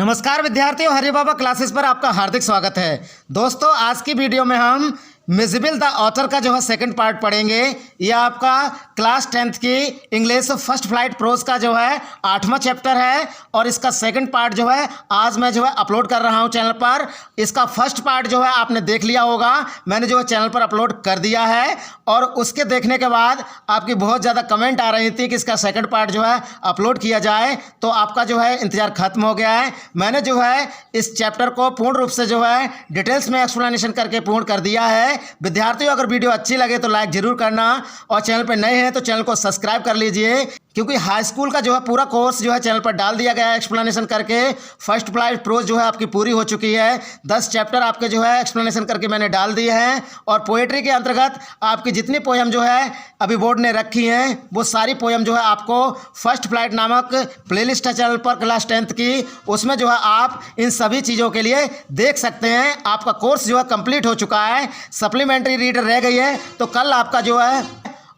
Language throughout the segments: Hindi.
नमस्कार विद्यार्थियों, हरि बाबा क्लासेस पर आपका हार्दिक स्वागत है। दोस्तों, आज की वीडियो में हम मिजिबल द ऑथर का जो है सेकंड पार्ट पढ़ेंगे। यह आपका क्लास 10th की इंग्लिश फर्स्ट फ्लाइट प्रोज का जो है 8वां चैप्टर है और इसका सेकंड पार्ट जो है आज मैं जो है अपलोड कर रहा हूं चैनल पर। इसका फर्स्ट पार्ट जो है आपने देख लिया होगा, मैंने जो है चैनल पर अपलोड कर दिया है और उसके देखने के बाद आपकी बहुत ज़्यादा कमेंट आ रही थी कि इसका सेकंड पार्ट जो है अपलोड किया जाए, तो आपका जो है इंतज़ार खत्म हो गया है। मैंने जो है इस चैप्टर को पूर्ण रूप से जो है डिटेल्स में एक्सप्लेनेशन करके पूर्ण कर दिया है। विद्यार्थियों, अगर वीडियो अच्छी लगे तो लाइक जरूर करना और चैनल पर नए हैं तो चैनल को सब्सक्राइब कर लीजिए, क्योंकि हाई स्कूल का जो है पूरा कोर्स जो है चैनल पर डाल दिया गया है एक्सप्लेनेशन करके। फर्स्ट फ्लाइट प्रोज जो है आपकी पूरी हो चुकी है, 10 चैप्टर आपके जो है एक्सप्लेनेशन करके मैंने डाल दिए हैं और पोएट्री के अंतर्गत आपकी जितनी पोएम जो है अभी बोर्ड ने रखी हैं वो सारी पोएम जो है आपको फर्स्ट फ्लाइट नामक प्लेलिस्ट है चैनल पर क्लास 10th की, उसमें जो है आप इन सभी चीज़ों के लिए देख सकते हैं। आपका कोर्स जो है कंप्लीट हो चुका है, सप्लीमेंट्री रीडर रह गई है, तो कल आपका जो है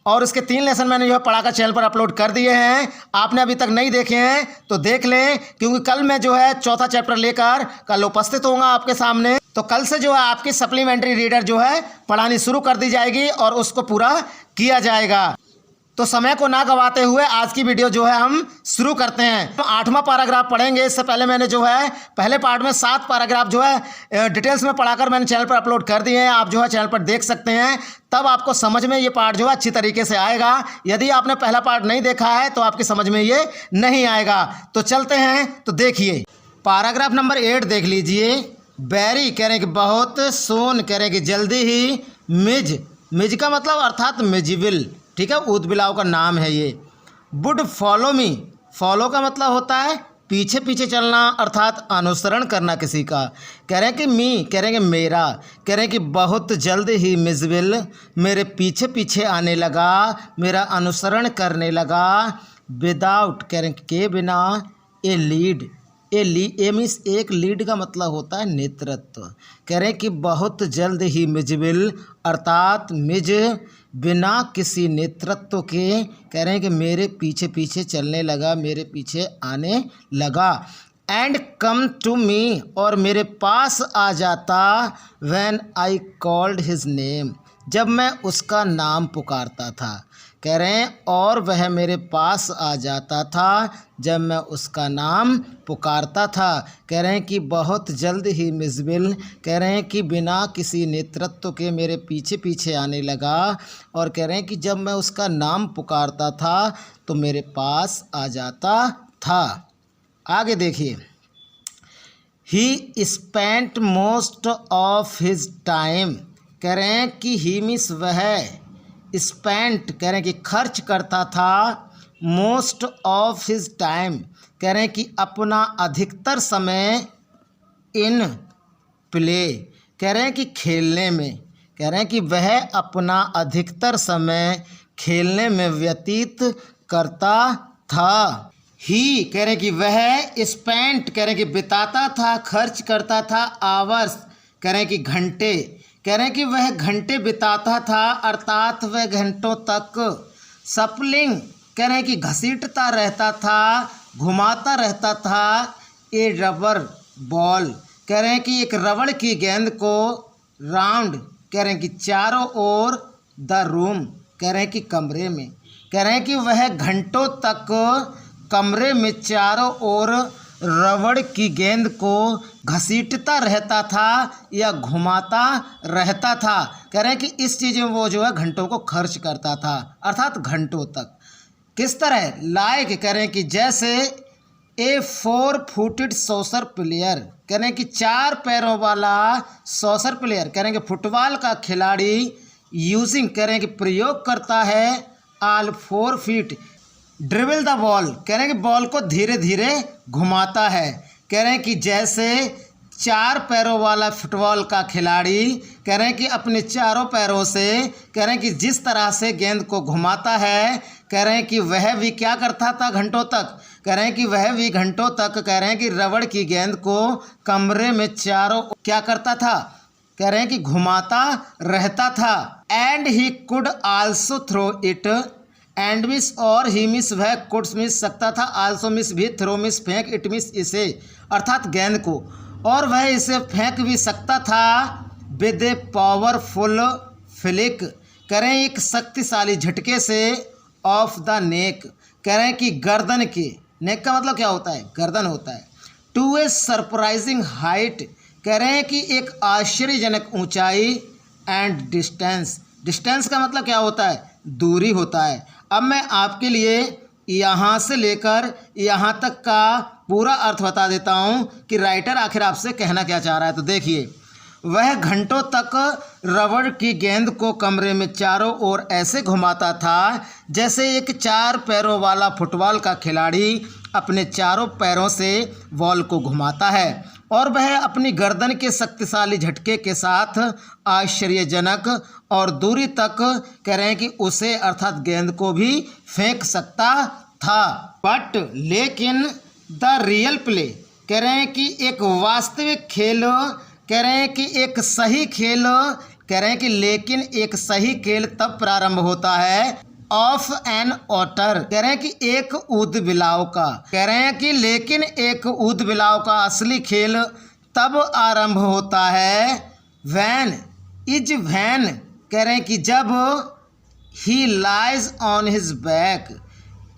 और उसके 3 लेसन मैंने जो है पढ़ाकर चैनल पर अपलोड कर दिए हैं। आपने अभी तक नहीं देखे हैं तो देख लें, क्योंकि कल मैं जो है चौथा चैप्टर लेकर कल उपस्थित होऊंगा आपके सामने। तो कल से जो है आपकी सप्लीमेंट्री रीडर जो है पढ़ानी शुरू कर दी जाएगी और उसको पूरा किया जाएगा। तो समय को ना गवाते हुए आज की वीडियो जो है हम शुरू करते हैं। तो 8वां पैराग्राफ पढ़ेंगे। इससे पहले मैंने जो है पहले पार्ट में 7 पैराग्राफ जो है डिटेल्स में पढ़ाकर मैंने चैनल पर अपलोड कर दिए हैं, आप जो है चैनल पर देख सकते हैं, तब आपको समझ में ये पार्ट जो है अच्छी तरीके से आएगा। यदि आपने पहला पार्ट नहीं देखा है तो आपकी समझ में ये नहीं आएगा। तो चलते हैं, तो देखिए पैराग्राफ नंबर 8 देख लीजिए। बैरी कह रहे हैं कि बहुत, सोन कह रहे हैं कि जल्दी ही, मिज, मिज का मतलब अर्थात मिजिबल, ठीक है, ऊदबिलाव का नाम है ये। वुड फॉलो मी, फॉलो का मतलब होता है पीछे पीछे चलना अर्थात अनुसरण करना किसी का। कह रहे हैं कि मी, कह रहे हैं कि मेरा, कह रहे हैं कि बहुत जल्द ही मिजिबल मेरे पीछे पीछे आने लगा, मेरा अनुसरण करने लगा। विदाउट, कह रहे हैं के बिना, ए लीड, ए मीन्स एक लीड का मतलब होता है नेतृत्व। कह रहे हैं कि बहुत जल्द ही मिजिबल अर्थात मिज बिना किसी नेतृत्व के, कह रहे हैं कि मेरे पीछे पीछे चलने लगा, मेरे पीछे आने लगा। एंड कम टू मी, और मेरे पास आ जाता, when I called his name, जब मैं उसका नाम पुकारता था। कह रहे हैं और वह मेरे पास आ जाता था जब मैं उसका नाम पुकारता था। कह रहे हैं कि बहुत जल्द ही मिजिबल, कह रहे हैं कि बिना किसी नेतृत्व के मेरे पीछे पीछे आने लगा, और कह रहे हैं कि जब मैं उसका नाम पुकारता था तो मेरे पास आ जाता था। आगे देखिए, ही spent most of his time, कह रहे हैं कि ही मीन्स वह, स्पेंट कह रहे हैं कि खर्च करता था, मोस्ट ऑफ हिज टाइम कह रहे हैं कि अपना अधिकतर समय, इन प्ले कह रहे हैं कि खेलने में, कह रहे हैं कि वह अपना अधिकतर समय खेलने में व्यतीत करता था। ही कह रहे हैं कि वह, स्पेंट कह रहे हैं कि बिताता था, खर्च करता था, आवर्स कह रहे हैं कि घंटे, कह रहे हैं कि वह घंटे बिताता था अर्थात वह घंटों तक, सपलिंग कह रहे हैं कि घसीटता रहता था, घुमाता रहता था, ए रबर बॉल कह रहे हैं कि एक रबड़ की गेंद को, राउंड कह रहे हैं कि चारों ओर, द रूम कह रहे हैं कि कमरे में, कह रहे हैं कि वह घंटों तक कमरे में चारों ओर रबड़ की गेंद को घसीटता रहता था या घुमाता रहता था। कह रहे हैं कि इस चीज़ में वो जो है घंटों को खर्च करता था अर्थात घंटों तक। किस तरह, लाइक कह रहे हैं कि जैसे, ए 4 फुटेड सॉसर प्लेयर कह रहे हैं कि 4 पैरों वाला सॉसर प्लेयर कह रहे हैं कि फुटबॉल का खिलाड़ी, यूजिंग कह रहे हैं कि प्रयोग करता है, all 4 feet, dribble the ball कह रहे हैं कि बॉल को धीरे धीरे घुमाता है। कह रहे हैं कि जैसे 4 पैरों वाला फुटबॉल का खिलाड़ी कह रहे हैं कि अपने चारों पैरों से कह रहे हैं कि जिस तरह से गेंद को घुमाता है, कह रहे हैं कि वह भी क्या करता था घंटों तक, कह रहे हैं कि वह भी घंटों तक कह रहे हैं कि रबड़ की गेंद को कमरे में चारों क्या करता था, कह रहे हैं कि घुमाता रहता था। And he could also throw it, and miss और ही मिस वह कुड्स मिस सकता था, आल्सो मिस भी, थ्रो मिस फेंक, इट मिस इसे अर्थात गेंद को, और वह इसे फेंक भी सकता था विद ए पावरफुल फ्लिक, कह रहे हैं एक शक्तिशाली झटके से, ऑफ द नेक, कह रहे हैं कि गर्दन के, नेक का मतलब क्या होता है, गर्दन होता है, टू ए सरप्राइजिंग हाइट, कह रहे हैं कि एक आश्चर्यजनक ऊंचाई, एंड डिस्टेंस, डिस्टेंस का मतलब क्या होता है, दूरी होता है। अब मैं आपके लिए यहाँ से लेकर यहाँ तक का पूरा अर्थ बता देता हूँ कि राइटर आखिर आपसे कहना क्या चाह रहा है। तो देखिए, वह घंटों तक रबड़ की गेंद को कमरे में चारों ओर ऐसे घुमाता था जैसे एक 4 पैरों वाला फुटबॉल का खिलाड़ी अपने चारों पैरों से बॉल को घुमाता है, और वह अपनी गर्दन के शक्तिशाली झटके के साथ आश्चर्यजनक और दूरी तक, कह रहे हैं कि उसे अर्थात गेंद को भी फेंक सकता था। बट लेकिन द रियल प्ले, कह रहे हैं कि एक वास्तविक खेल, कह रहे हैं कि एक सही खेल, कह रहे हैं कि लेकिन एक सही खेल तब प्रारंभ होता है ऑफ एन ऑटर, कह रहे हैं कि एक ऊदबिलाव का, कह रहे हैं कि लेकिन एक ऊदबिलाव का असली खेल तब आरंभ होता है वैन, कह रहे हैं कि जब ही लाइज ऑन हिज बैक,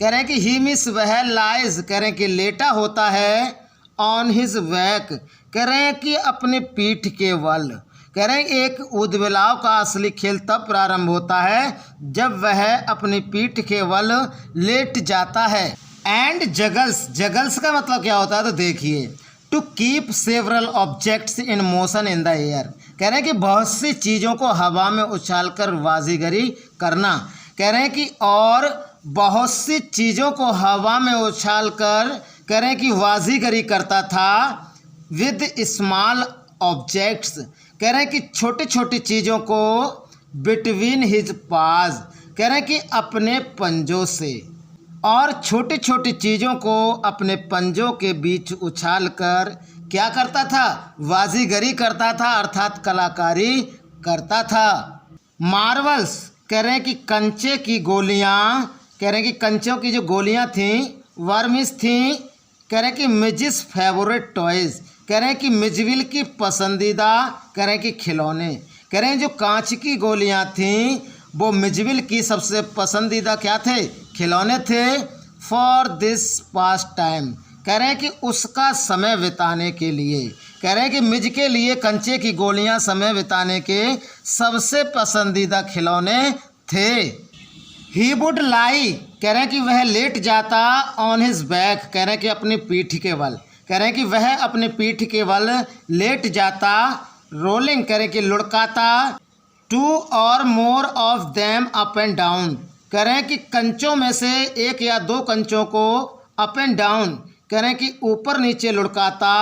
कह रहे हैं कि ही मिस वह लाइज, कह रहे हैं कि लेटा होता है ऑन हिज बैक, कह रहे हैं कि अपने पीठ के बल, कह रहे हैं एक ऊदबिलाव का असली खेल तब प्रारंभ होता है जब वह अपनी पीठ के बल लेट जाता है। एंड जगल्स, जगल्स का मतलब क्या होता है, तो देखिए, to keep several objects in motion in the air, कह रहे हैं कि बहुत सी चीज़ों को हवा में उछालकर बाजीगरी करना, कह रहे हैं कि और बहुत सी चीज़ों को हवा में उछालकर, कह रहे हैं कि बाजीगरी करता था विद स्मॉल ऑब्जेक्ट्स, कह रहे हैं कि छोटी छोटी चीज़ों को बिटवीन हिज पाज, कह रहे हैं कि अपने पंजों से, और छोटी छोटी चीज़ों को अपने पंजों के बीच उछाल कर क्या करता था, बाजीगरी करता था अर्थात कलाकारी करता था। मार्वल्स, कह रहे हैं कि कंचे की गोलियां, कह रहे हैं कि कंचों की जो गोलियां थीं, वर्मिस थीं, कह रहे हैं कि मिजिस फेवरेट टॉयज़, कह रहे हैं कि मिजविल की पसंदीदा, कह रहे हैं कि खिलौने, कह रहे हैं जो कांच की गोलियां थीं वो मिजविल की सबसे पसंदीदा क्या थे, खिलौने थे। फॉर दिस पास टाइम, कह रहे हैं कि उसका समय बिताने के लिए, कह रहे हैं कि मिज के लिए कंचे की गोलियां समय बिताने के सबसे पसंदीदा खिलौने थे। ही वुड लाई, कह रहे हैं कि वह लेट जाता ऑन हिज बैक, कह रहे हैं कि अपनी पीठ के बल, कह रहे हैं कि वह अपने पीठ के बल लेट जाता, रोलिंग, कह रहे हैं कि लुढ़काता, टू और more of them up and down, कह रहे हैं कि कंचों में से एक या दो कंचों को अप एंड डाउन, कह रहे हैं कि ऊपर नीचे लुढ़काता,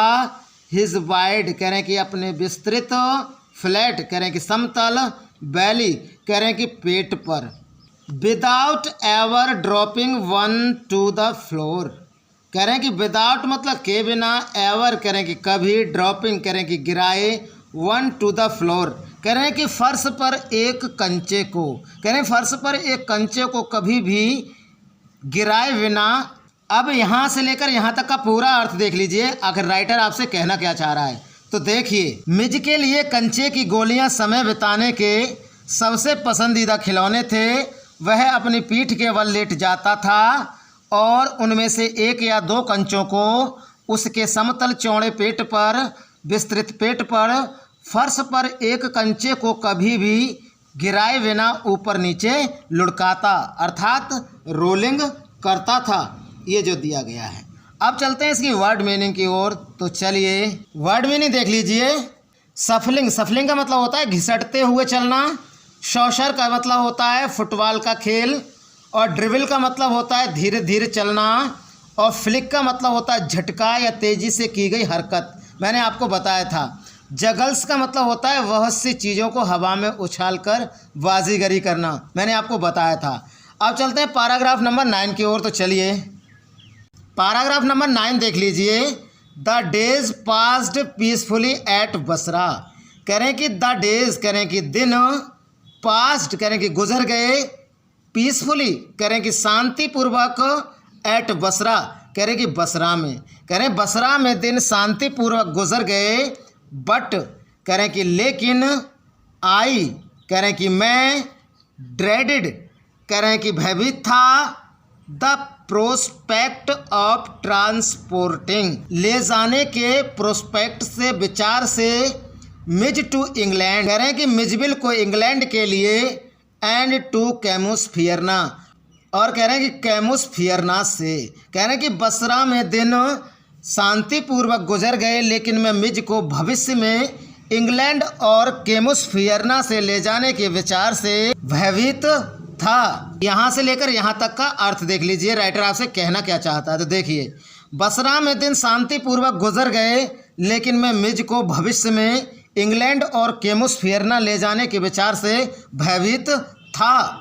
हिज वाइड, कह रहे हैं कि अपने विस्तृत, फ्लैट, कह रहे हैं कि समतल, बैली, कह रहे हैं कि पेट पर, without ever dropping one two the floor, कह रहे हैं कि विदाउट मतलब के बिना, एवर कह रहे हैं कि कभी, ड्रॉपिंग कह रहे हैं कि गिराए, वन टू द फ्लोर, कह रहे हैं कि फर्श पर एक कंचे को, कह रहे हैं फर्श पर एक कंचे को कभी भी गिराए बिना। अब यहाँ से लेकर यहाँ तक का पूरा अर्थ देख लीजिए, आखिर राइटर आपसे कहना क्या चाह रहा है। तो देखिए, मिज के लिए कंचे की गोलियाँ समय बिताने के सबसे पसंदीदा खिलौने थे। वह अपनी पीठ के बल लेट जाता था और उनमें से एक या दो कंचों को उसके समतल चौड़े पेट पर, विस्तृत पेट पर, फर्श पर एक कंचे को कभी भी गिराए बिना ऊपर नीचे लुढ़काता अर्थात रोलिंग करता था। ये जो दिया गया है। अब चलते हैं इसकी वर्ड मीनिंग की ओर। तो चलिए वर्ड मीनिंग देख लीजिए। सफलिंग, सफलिंग का मतलब होता है घिसटते हुए चलना। शॉशर का मतलब होता है फुटबॉल का खेल। और ड्रिबल का मतलब होता है धीरे धीरे चलना। और फ्लिक का मतलब होता है झटका या तेज़ी से की गई हरकत, मैंने आपको बताया था। जगल्स का मतलब होता है बहुत सी चीज़ों को हवा में उछालकर बाजीगरी करना, मैंने आपको बताया था। अब चलते हैं पैराग्राफ नंबर 9 की ओर। तो चलिए पैराग्राफ नंबर 9 देख लीजिए। The days passed peacefully at Basra. कह रहे हैं कि द डेज कह रहे हैं कि दिन, पास्ट कह रहे हैं कि गुजर गए, पीसफुली कह रहे हैं कि शांतिपूर्वक, एट बसरा कह रहे कि बसरा में, कह रहे बसरा में दिन शांतिपूर्वक गुजर गए, बट कह रहे कि लेकिन आई, कह रहे कि मैं, ड्रेडेड, कह रहे कि भयभीत था, द प्रोस्पेक्ट ऑफ ट्रांसपोर्टिंग, ले जाने के प्रोस्पेक्ट से, विचार से, मिज टू इंग्लैंड, कह रहे हैं कि मिजबिल को इंग्लैंड के लिए, एंड टू कैमुस फियरना, और कह रहे हैं कि कैमुस फियरना से, कह रहे हैं कि बसरा में दिन शांतिपूर्वक गुजर गए, लेकिन मैं मिज को भविष्य में इंग्लैंड और कैमुस फियरना से ले जाने के विचार से भयभीत था। यहाँ से लेकर यहाँ तक का अर्थ देख लीजिए, राइटर आपसे कहना क्या चाहता है। तो देखिए, बसरा में दिन शांतिपूर्वक गुजर गए, लेकिन मैं मिज को भविष्य में इंग्लैंड और कैमुस फियरना ले जाने के विचार से भयभीत था।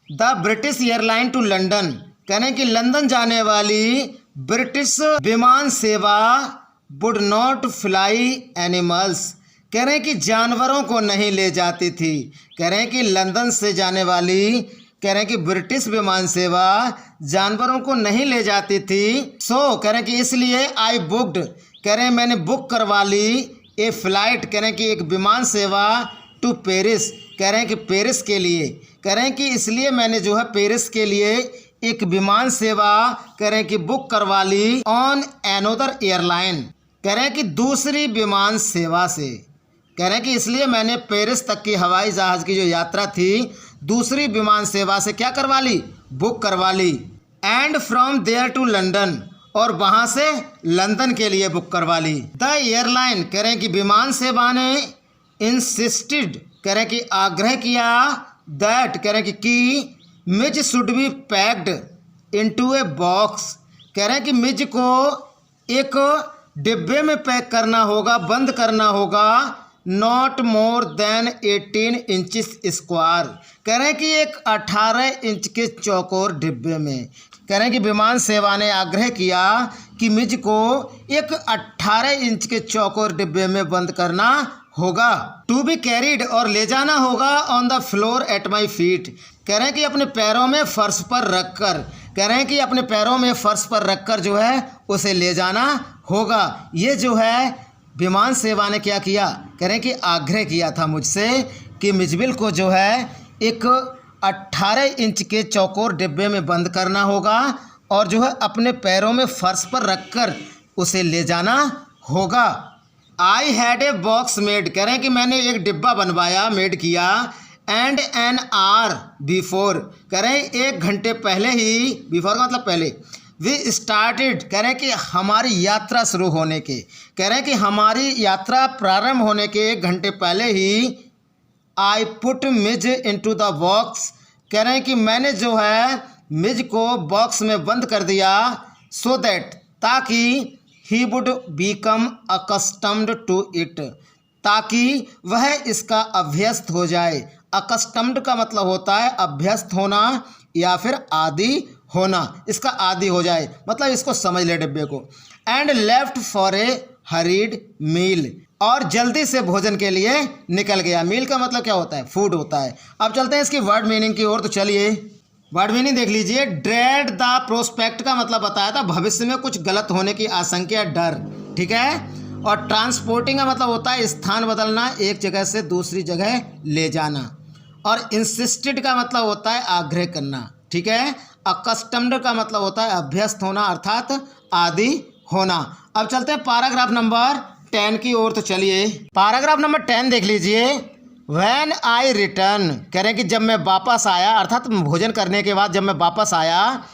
The British airline to London, कहने कि लंदन जाने वाली ब्रिटिश विमान सेवा वुड नॉट फ्लाई एनिमल्स, कह रहे हैं कि जानवरों को नहीं ले जाती थी। कह रहे हैं कि लंदन से जाने वाली, कह रहे हैं कि ब्रिटिश विमान सेवा जानवरों को नहीं ले जाती थी। सो कह रहे हैं कि इसलिए आई बुक्ड, कह रहे हैं मैंने बुक करवा ली, ए फ्लाइट, कह रहे हैं कि एक विमान सेवा, टू पेरिस, कह रहे हैं कि पेरिस के लिए, कह रहे हैं कि इसलिए मैंने जो है पेरिस के लिए एक विमान सेवा, कह रहे हैं कि बुक करवा ली, ऑन एनोदर एयरलाइन, कह रहे हैं कि दूसरी विमान सेवा से, कह रहे हैं कि इसलिए मैंने पेरिस तक की हवाई जहाज़ की जो यात्रा थी दूसरी विमान सेवा से क्या करवा ली, बुक करवा ली, and from there to London, और वहाँ से लंदन के लिए बुक करवा ली। द एयरलाइन, कह रहे हैं कि विमान सेवा ने, इंसिस्टेड, कह रहे हैं कि आग्रह किया, दैट, कह रहे हैं कि Mij should be packed into a box, कह रहे हैं कि मिज को एक डिब्बे में पैक करना होगा, बंद करना होगा, not more than 18 inches square, कह रहे हैं कि एक 18 इंच के चौकोर डिब्बे में, कह रहे हैं कि विमान सेवा ने आग्रह किया कि मिज को एक 18 इंच के चौकोर डिब्बे में बंद करना होगा, टू बी कैरिड, और ले जाना होगा, on the floor at my feet, कह रहे हैं कि अपने पैरों में फर्श पर रखकर, कह रहे हैं कि अपने पैरों में फर्श पर रखकर जो है उसे ले जाना होगा। ये जो है विमान सेवा ने क्या किया, कह रहे हैं कि आग्रह किया था मुझसे कि मिजबिल को जो है एक 18 इंच के चौकोर डिब्बे में बंद करना होगा और जो है अपने पैरों में फर्श पर रखकर उसे ले जाना होगा। I had a box made, कह रहे हैं कि मैंने एक डिब्बा बनवाया, मेड किया, एंड एन आवर बिफोर, कह रहे हैं 1 घंटे पहले ही, बिफोर का मतलब पहले, वी स्टार्टेड, कह रहे हैं कि हमारी यात्रा शुरू होने के, कह रहे हैं कि हमारी यात्रा प्रारंभ होने के 1 घंटे पहले ही, I put Mij into the box, कह रहे हैं कि मैंने जो है मिज को बॉक्स में बंद कर दिया, सो दैट, ताकि he would become accustomed to it, ताकि वह इसका अभ्यस्त हो जाए। अकस्टम्ड का मतलब होता है अभ्यस्त होना या फिर आदि होना, इसका आदि हो जाए, मतलब इसको समझ ले डिब्बे को। And left for a hurried meal, और जल्दी से भोजन के लिए निकल गया। मील का मतलब क्या होता है, फूड होता है। अब चलते हैं इसकी वर्ड मीनिंग की ओर, तो चलिए वर्ड मीनिंग देख लीजिए। ड्रेड द प्रोस्पेक्ट का मतलब बताया था भविष्य में कुछ गलत होने की आशंका, डर, ठीक है। और ट्रांसपोर्टिंग का मतलब होता है स्थान बदलना, एक जगह से दूसरी जगह ले जाना। और इंसिस्टेड का मतलब होता है आग्रह करना, ठीक है। अकस्टम्ड का मतलब होता है अभ्यस्त होना अर्थात आदि होना। अब चलते हैं पैराग्राफ नंबर 10 की ओर, तो चलिए पैराग्राफ नंबर 10 देख लीजिए। व्हेन आई रिटर्न, कह रहे हैं कि जब मैं वापस आया, अर्थात भोजन करने के बाद जब मैं वापस आया,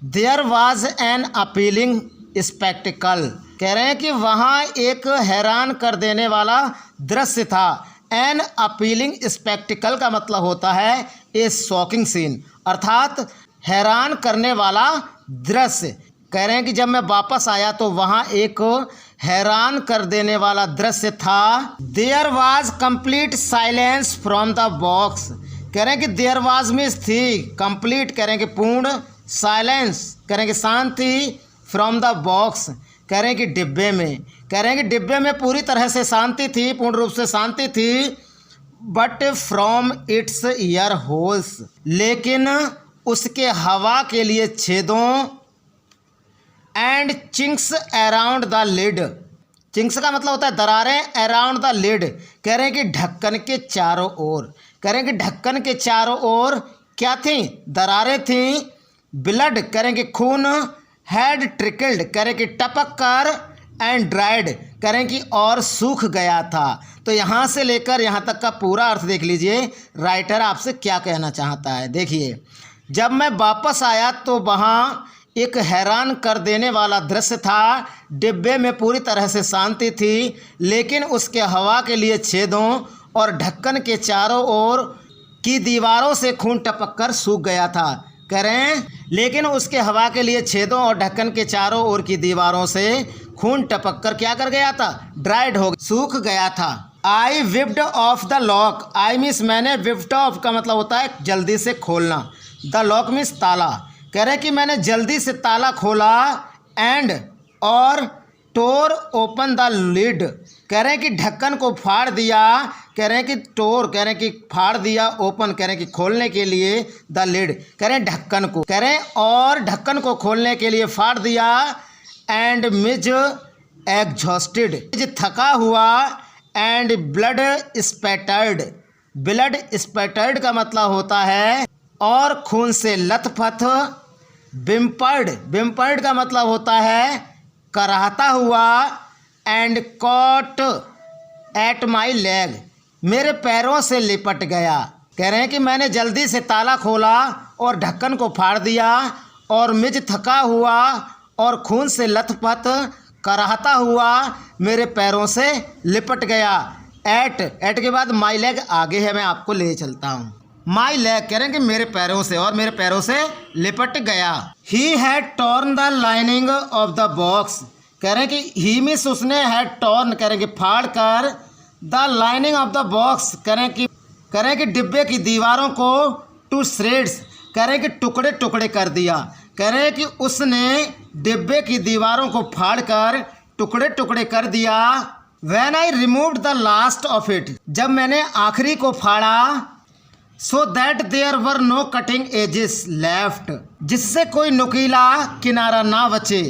there was an appealing spectacle, कह रहे हैं कि वहाँ एक हैरान कर देने वाला दृश्य था। एन अपीलिंग स्पेक्टिकल का मतलब होता है ए शॉकिंग सीन, अर्थात हैरान करने वाला दृश्य। कह रहे हैं कि जब मैं वापस आया तो वहाँ एक हैरान कर देने वाला दृश्य था। There was complete silence from the box, कह रहे हैं कि देयर वाज में थी, कंप्लीट कह रहे हैं कि पूर्ण, साइलेंस कह रहे हैं कि शांति, फ्रॉम द बॉक्स कह रहे हैं कि डिब्बे में, कह रहे हैं कि डिब्बे में पूरी तरह से शांति थी, पूर्ण रूप से शांति थी। But from its year holes, लेकिन उसके हवा के लिए छेदों, and chinks around the lid. Chinks का मतलब होता है दरारें, अराउंड द लिड कह रहे हैं कि ढक्कन के चारों ओर। कह रहे हैं कि ढक्कन के चारों ओर क्या थी? दरारें थीं। ब्लड कह रहे हैं कि खून, हैड ट्रिकल्ड कह रहे हैं कि टपक कर, एंड ड्राइड कह रहे हैं कि और सूख गया था। तो यहाँ से लेकर यहाँ तक का पूरा अर्थ देख लीजिए राइटर आपसे क्या कहना चाहता है। देखिए, जब मैं वापस आया तो वहाँ एक हैरान कर देने वाला दृश्य था। डिब्बे में पूरी तरह से शांति थी, लेकिन उसके हवा के लिए छेदों और ढक्कन के चारों ओर की दीवारों से खून टपक कर सूख गया था। कह रहे हैं लेकिन उसके हवा के लिए छेदों और ढक्कन के चारों ओर की दीवारों से खून टपक कर क्या कर गया था? ड्राइड हो, सूख गया था। I wiped off the lock. I means मैंने, विप्ड ऑफ का मतलब होता है जल्दी से खोलना, द लॉक मीन्स ताला। कह रहे कि मैंने जल्दी से ताला खोला, एंड और टोर ओपन द लिड कह रहे हैं कि ढक्कन को फाड़ दिया। कह रहे हैं कि टोर कह रहे हैं कि फाड़ दिया, ओपन कह रहे हैं कि खोलने के लिए, द लिड कह रहे हैं ढक्कन को, कह रहे हैं और ढक्कन को खोलने के लिए फाड़ दिया। एंड मिज एग्जॉस्टेड, मिज थका हुआ, एंड ब्लड स्पैटर्ड। ब्लड स्पैटर्ड का मतलब होता है और खून से लथपथ। बिम्पर्ड, बिम्पर्ड का मतलब होता है कराहता हुआ। And caught at my leg, मेरे पैरों से लिपट गया। कह रहे हैं कि मैंने जल्दी से ताला खोला और ढक्कन को फाड़ दिया, और मिज थका हुआ और खून से लथपथ कराहता हुआ मेरे पैरों से लिपट गया। एट के बाद माई लेग आगे है, मैं आपको ले चलता हूँ। माई लेग कह रहे हैं कि मेरे पैरों से, और मेरे पैरों से लिपट गया। He had torn the lining of the box. कह रहे हैं कि ही मीन्स उसने, हैड टॉर्न कह रहे हैं कि फाड़ कर, the lining of the box कह रहे हैं कि डिब्बे की दीवारों को, टू श्रेड्स कह रहे हैं कि टुकड़े टुकड़े कर दिया। कह रहे हैं कि उसने डिब्बे की दीवारों को फाड़ कर टुकड़े टुकड़े कर दिया। When I removed the last of it, जब मैंने आखिरी को फाड़ा, so that there were no cutting edges left, जिससे कोई नुकीला किनारा ना बचे।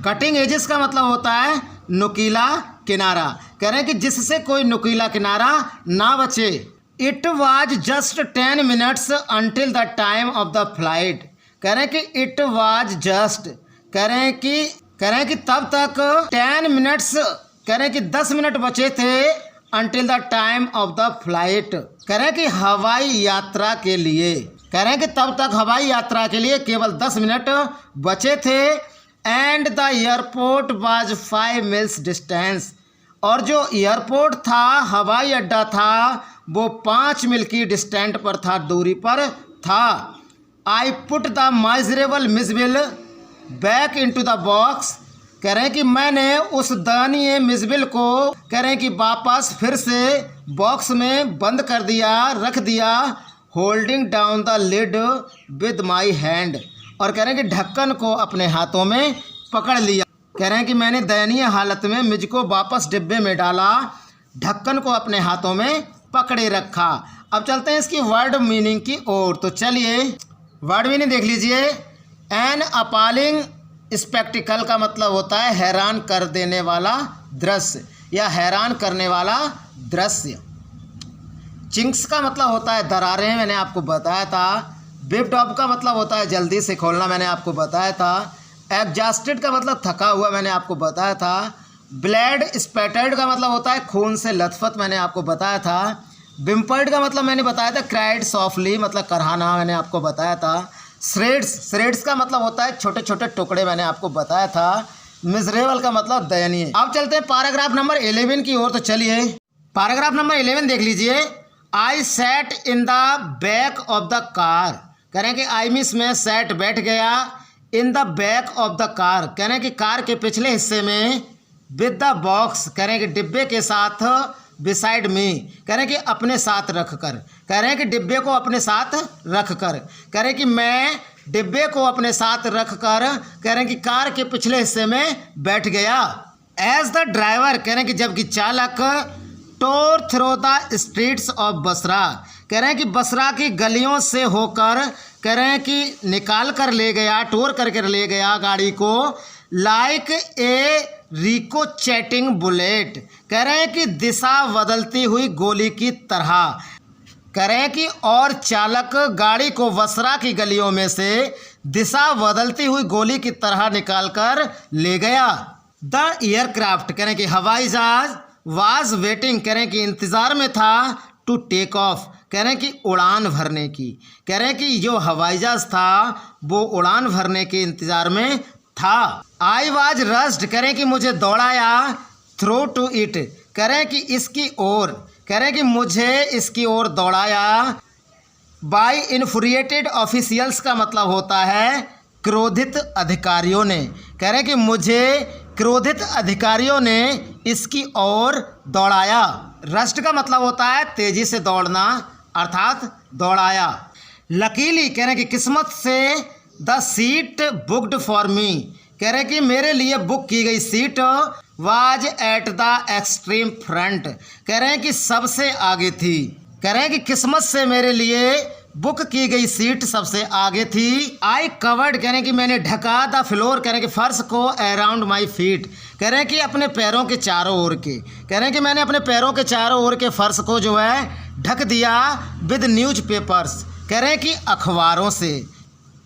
कटिंग एजेस का मतलब होता है नुकीला किनारा। कह रहे हैं कि जिससे कोई नुकीला किनारा ना बचे। It was just 10 minutes until the time of the flight. कह रहे हैं कि इट वाज जस्ट, कह रहे हैं कि तब तक 10 मिनट्स, कह रहे हैं कि 10 मिनट बचे थे, until the time of the flight कह रहे हैं कि हवाई यात्रा के लिए। कह रहे हैं कि तब तक हवाई यात्रा के लिए केवल 10 मिनट बचे थे। And the airport was 5 meals distance, और जो एयरपोर्ट था, हवाई अड्डा था, वो 5 मील की डिस्टेंट पर था, दूरी पर था। I put the miserable Mijbil back into the box. कह रहे हैं कि मैंने उस दयनीय मिजबिल को, कह रहे हैं कि वापस फिर से बॉक्स में बंद कर दिया, रख दिया। Holding down the lid with my hand, और कह रहे हैं कि ढक्कन को अपने हाथों में पकड़ लिया। कह रहे हैं कि मैंने दयनीय हालत में मिज को वापस डिब्बे में डाला, ढक्कन को अपने हाथों में पकड़े रखा। अब चलते हैं इसकी वर्ड मीनिंग की ओर। तो चलिए वर्ड मीनिंग देख लीजिए। एन अपॉलिंग स्पेक्टिकल का मतलब होता है हैरान कर देने वाला दृश्य या हैरान करने वाला दृश्य। चिंक्स का मतलब होता है दरारें, मैंने आपको बताया था। बिफ्ड ऑफ का मतलब होता है जल्दी से खोलना, मैंने आपको बताया था। एग्जॉस्टेड का मतलब थका हुआ, मैंने आपको बताया था। ब्लड स्पैटर्ड का मतलब होता है खून से लथपथ, मैंने आपको बताया था। बिम्पर्ड का मतलब मैंने बताया था क्राइड सॉफ्टली, मतलब करहाना, मैंने आपको बताया था। श्रेड्स का मतलब होता है छोटे छोटे टुकड़े, मैंने आपको बताया था। मिजरेबल का मतलब दयनीय। अब चलते हैं पैराग्राफ नंबर 11 की ओर। तो चलिए पैराग्राफ नंबर 11 देख लीजिए। I sat in the back of the car. कह रहे हैं कि आई मिस में सैट बैठ गया, in the back of the car कह रहे हैं कि कार के पिछले हिस्से में, विद द बॉक्स कह रहे हैं कि डिब्बे के साथ, बिसाइड मी कह रहे हैं कि अपने साथ रख कर, कह रहे हैं कि डिब्बे को अपने साथ रख कर, कह रहे हैं कि मैं डिब्बे को अपने साथ रख कर, कह रहे हैं कि कार के पिछले हिस्से में बैठ गया। एज द ड्राइवर कह रहे हैं कि जबकि चालक, tore through the streets of Basra कह रहे हैं कि बसरा की गलियों से होकर, कह रहे हैं कि निकाल कर ले गया, टोर करके ले गया गाड़ी को, लाइक ए रिकोचेटिंग बुलेट, कह रहे हैं कि दिशा बदलती हुई गोली की तरह, कह रहे हैं कि और चालक गाड़ी को वसरा की गलियों में से दिशा बदलती हुई गोली की तरह निकालकर ले गया। द एयरक्राफ्ट, कह रहे हैं कि हवाई जहाज, वाज वेटिंग, कह रहे हैं कि इंतज़ार में था, टू टेक ऑफ, कह रहे हैं कि उड़ान भरने की, कह रहे हैं कि जो हवाई जहाज था वो उड़ान भरने के इंतज़ार में था। आई वाज रश्ड, कह रहे हैं कि मुझे दौड़ाया, थ्रू टू इट, कह रहे हैं कि इसकी ओर, कह रहे हैं कि मुझे इसकी ओर दौड़ाया। बाय इन्फ्uriated ऑफिशियल्स का मतलब होता है क्रोधित अधिकारियों ने, कह रहे हैं कि मुझे क्रोधित अधिकारियों ने इसकी ओर दौड़ाया। रश्ड का मतलब होता है तेजी से दौड़ना, अर्थात दौड़ाया। लकीली, कह रहे हैं कि किस्मत से, the seat booked for me, कह रहे हैं कि मेरे लिए बुक की गई seat, was at the extreme front, कह रहे हैं कि सबसे आगे थी, कह रहे हैं कि किस्मत से मेरे लिए बुक की गई सीट सबसे आगे थी। आई कवर्ड, कह रहे हैं कि मैंने ढका, द फ्लोर, कह रहे हैं कि फर्श को, अराउंड माई फीट, कह रहे हैं कि अपने पैरों के चारों ओर के, कह रहे हैं कि मैंने अपने पैरों के चारों ओर के फर्श को जो है ढक दिया, विद न्यूज पेपर्स, कह रहे हैं कि अखबारों से,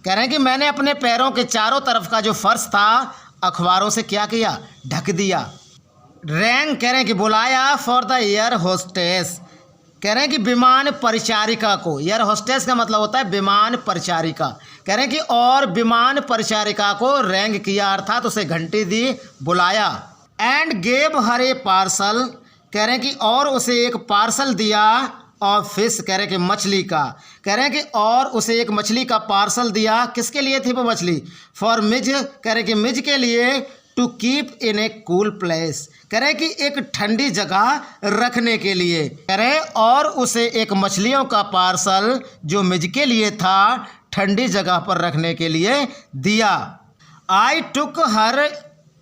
कह रहे हैं कि मैंने अपने पैरों के चारों तरफ का जो फर्श था अखबारों से क्या किया, ढक दिया। रैंग, कह रहे हैं कि बुलाया, फॉर द एयर होस्टेस, कह रहे हैं कि विमान परिचारिका को, एयर होस्टेस का मतलब होता है विमान परिचारिका, कह रहे हैं कि और विमान परिचारिका को रैंग किया, अर्थात उसे घंटी दी, बुलाया। And gave her A parcel, कह रहे हैं कि और उसे एक पार्सल दिया, और फिश, कह रहे हैं कि मछली का, कह रहे हैं कि और उसे एक मछली का पार्सल दिया। किसके लिए थी वो मछली, फॉर मिज, कह रहे हैं कि मिज के लिए, to keep in a cool place, कह रहे हैं कि एक ठंडी जगह रखने के लिए, कह रहे हैं और उसे एक मछलियों का पार्सल जो मिज के लिए था ठंडी जगह पर रखने के लिए दिया। आई टुक हर,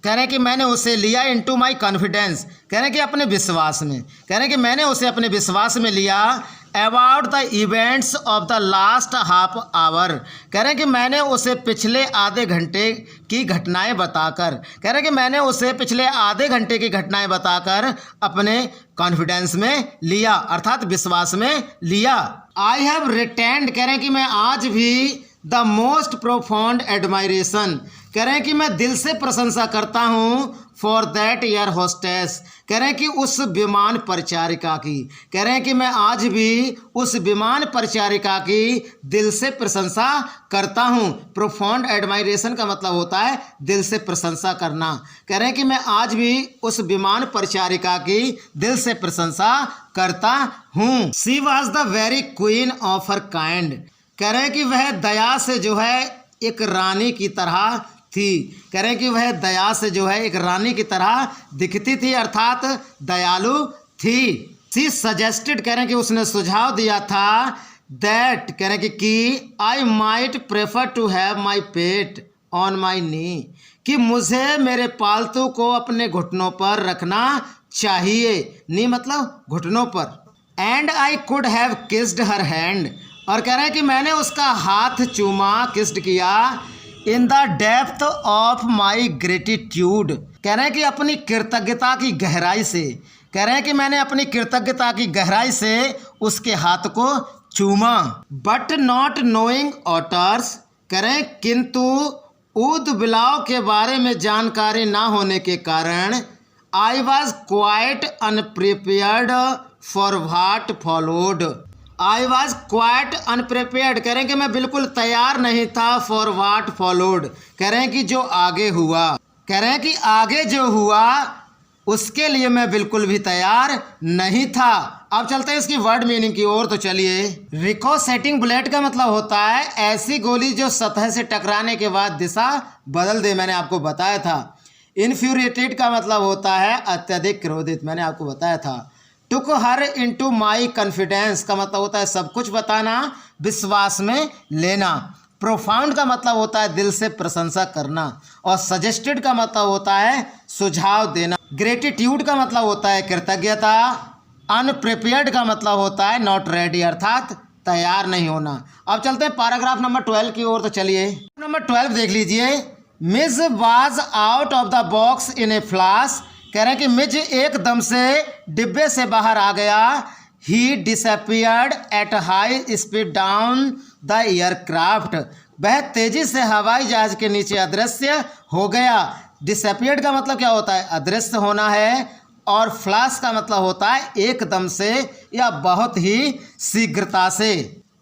कह रहे हैं कि मैंने उसे लिया, इनटू माई कॉन्फिडेंस, कह रहे हैं कि अपने विश्वास में, कह रहे हैं कि मैंने उसे अपने विश्वास में लिया। About the events of the last half hour, कह रहे हैं कि मैंने उसे पिछले आधे घंटे की घटनाएं बताकर, कह रहे हैं कि मैंने उसे पिछले आधे घंटे की घटनाएं बताकर अपने कॉन्फिडेंस में लिया, अर्थात विश्वास में लिया। आई हैव रिटेन्ड, कह रहे हैं कि मैं आज भी, द मोस्ट प्रोफाउंड एडमायरेशन, कह रहे हैं कि मैं दिल से प्रशंसा करता हूँ, फॉर दैट एयर होस्टेस, कह रहे हैं कि उस विमान परिचारिका की, कह रहे हैं कि मैं आज भी उस विमान परिचारिका की दिल से प्रशंसा करता हूँ। प्रोफाउंड एडमायरेशन का मतलब होता है दिल से प्रशंसा करना, कह रहे हैं कि मैं आज भी उस विमान परिचारिका की दिल से प्रशंसा करता हूँ। She was the very queen of her kind, कह रहे हैं कि वह दया से जो है एक रानी की तरह थी, कह रहे हैं कि वह दया से जो है एक रानी की तरह दिखती थी, अर्थात दयालु थी। शी सजेस्टेड, कह रहे हैं कि उसने सुझाव दिया था, दैट, कह रहे हैं कि I might prefer to have my pet on my knee, कि मुझे मेरे पालतू को अपने घुटनों पर रखना चाहिए, नी मतलब घुटनों पर। And I could have kissed her hand, और कह रहे हैं कि मैंने उसका हाथ चूमा, किस्ड किया, in the depth of my gratitude, कह रहे हैं कि अपनी कृतज्ञता की गहराई से, कह रहे हैं कि मैंने अपनी कृतज्ञता की गहराई से उसके हाथ को चूमा। बट नॉट नोइंग ऑटर्स, कह रहे हैं किंतु ऊद बिलाव के बारे में जानकारी ना होने के कारण, I was quite अनप्रिपेयर्ड for what followed, I was quite अनप्रिपेयर्ड, कह रहे हैं कि मैं बिल्कुल तैयार नहीं था, फॉर व्हाट फॉलोड, कह रहे हैं कि जो आगे हुआ, कह रहे हैं कि आगे जो हुआ उसके लिए मैं बिल्कुल भी तैयार नहीं था। अब चलते हैं इसकी वर्ड मीनिंग की ओर, तो चलिए। रिकोसेटिंग बुलेट का मतलब होता है ऐसी गोली जो सतह से टकराने के बाद दिशा बदल दे, मैंने आपको बताया था। इन्फ्यूरिएटेड का मतलब होता है अत्यधिक क्रोधित, मैंने आपको बताया था। टुक हर इनटू माई कॉन्फिडेंस का मतलब होता है सब कुछ बताना, विश्वास में लेना। प्रोफाउंड का मतलब होता है दिल से प्रशंसा करना, और सजेस्टेड का मतलब होता है सुझाव देना। ग्रेटिट्यूड का मतलब होता है कृतज्ञता। अनप्रिपेयर्ड का मतलब होता है नॉट रेडी, अर्थात तैयार नहीं होना। अब चलते हैं पैराग्राफ नंबर 12 की ओर, तो चलिए नंबर 12 देख लीजिए। Mij was out of the box in a flash, कह रहे हैं कि मिज एकदम से डिब्बे से बाहर आ गया। He disappeared at high speed down the aircraft, वह तेजी से हवाई जहाज के नीचे अदृश्य हो गया। डिसअपियर्ड का मतलब क्या होता है? अदृश्य होना है। और फ्लैश का मतलब होता है एकदम से या बहुत ही शीघ्रता से।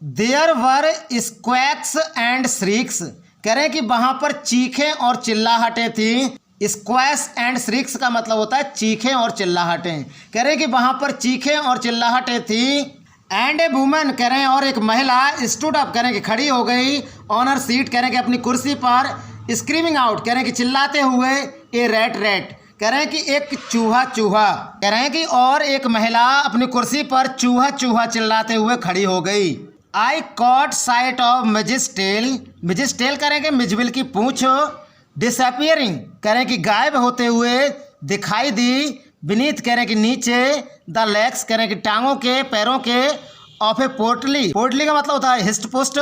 देयर वर स्क्वैक्स एंड श्रीक्स, कह रहे हैं कि वहां पर चीखें और चिल्लाहटें थी। स्क्वैश एंड श्रीक्स का मतलब होता है चीखें और चिल्लाहटें। कह रहे हैं कि वहां पर चीखें और चिल्लाहटें थी। एंड ए वुमन, कह रहे हैं और एक महिला स्टूड अप, कह रहे हैं कि खड़ी हो गई। ऑनर सीट, कह रहे हैं कि अपनी कुर्सी पर। स्क्रीमिंग आउट, कह रहे हैं कि चिल्लाते हुए। ए रैट रैट, कह रहे हैं कि एक चूहा चूहा, कह रहे हैं कि और एक महिला अपनी कुर्सी पर चूहा चूहा चिल्लाते हुए खड़ी हो गई। I caught sight of Mij's tail, Mij's tail कह रहे हैं कि मिजबिल की पूंछ। डिसअपियरिंग, कह रहे हैं कि गायब होते हुए दिखाई दी। बीनीथ, कह रहे हैं कि नीचे। द लेग्स, कह रहे हैं कि टांगों के, पैरों के। ऑफ ए पोर्टली, पोर्टली का मतलब होता है हिस्ट पुस्ट।